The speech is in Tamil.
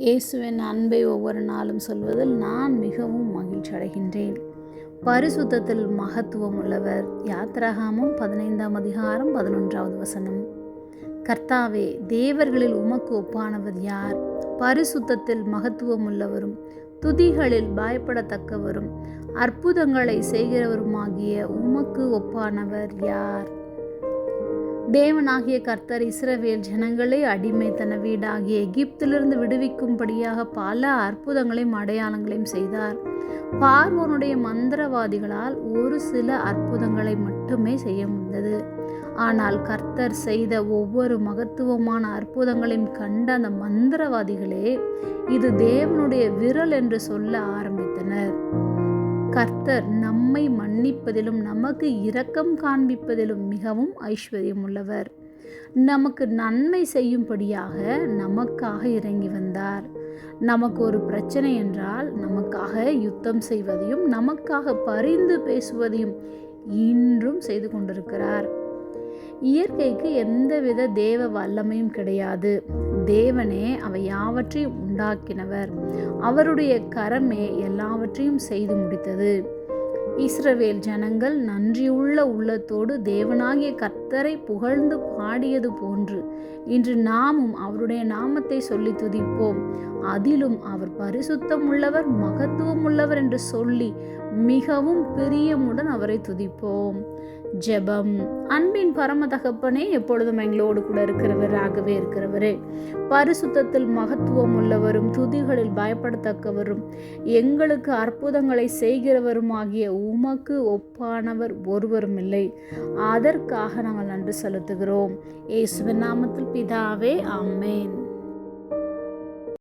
இயேசுவின் அன்பை ஒவ்வொரு நாளும் சொல்வதில் நான் மிகவும் மகிழ்ச்சி அடைகின்றேன். பரிசுத்தத்தில் மகத்துவம் உள்ளவர். யாத்திராகமம் 15ஆம் அதிகாரம் 11வது வசனம். கர்த்தாவே, தேவர்களில் உமக்கு ஒப்பானவர் யார்? பரிசுத்தத்தில் மகத்துவம் உள்ளவரும் துதிகளில் பயப்படத்தக்கவரும் அற்புதங்களை செய்கிறவருமாகிய உமக்கு ஒப்பானவர் யார்? தேவனாகிய கர்த்தர் இஸ்ரவேல் ஜனங்களை அடிமைத்தன வீடாகிய எகிப்திலிருந்து விடுவிக்கும்படியாக பல அற்புதங்களையும் அடையாளங்களையும் செய்தார். பார்வோனுடைய மந்திரவாதிகளால் ஒரு சில அற்புதங்களை மட்டுமே செய்ய முடிந்தது. ஆனால் கர்த்தர் செய்த ஒவ்வொரு மகத்துவமான அற்புதங்களையும் கண்ட அந்த மந்திரவாதிகளே இது தேவனுடைய விரல் என்று சொல்ல ஆரம்பித்தனர். கர்த்தர் நம்மை மன்னிப்பதிலும் நமக்கு இரக்கம் காண்பிப்பதிலும் மிகவும் ஐஸ்வர்யம் உள்ளவர். நமக்கு நன்மை செய்யும்படியாக நமக்காக இறங்கி வந்தார். நமக்கு ஒரு பிரச்சனை என்றால் நமக்காக யுத்தம் செய்வதையும் நமக்காக பரிந்து பேசுவதையும் இன்றும் செய்து கொண்டிருக்கிறார். இயற்கைக்கு எந்தவித தேவ வல்லமையும் கிடையாது. தேவனே அவை யாவற்றையும் உண்டாக்கினவர். அவருடைய கரமே எல்லாவற்றையும் செய்து முடித்தது. இஸ்ரவேல் ஜனங்கள் நன்றியுள்ள உள்ளத்தோடு தேவனாகிய கர்த்தரை புகழ்ந்து பாடியது போன்று இன்று நாமும் அவருடைய நாமத்தை சொல்லி துதிப்போம். அதிலும் அவர் பரிசுத்தம் உள்ளவர், மகத்துவம் உள்ளவர் என்று சொல்லி மிகவும் பிரியமுடன் அவரை துதிப்போம். ஜெபம். அன்பின் பரம தகப்பனே, எப்பொழுதும் எங்களோடு கூட இருக்கிறவராகவே இருக்கிறவரே, பரிசுத்தத்தில் மகத்துவம் உள்ளவரும் துதிகளில் பயப்படத்தக்கவரும் எங்களுக்கு அற்புதங்களை செய்கிறவருமாகிய உமக்கு ஒப்பானவர் ஒருவரும் இல்லை. அதற்காக நாங்கள் நன்றி செலுத்துகிறோம். இயேசுவின் நாமத்தில் பிதாவே, ஆமென்.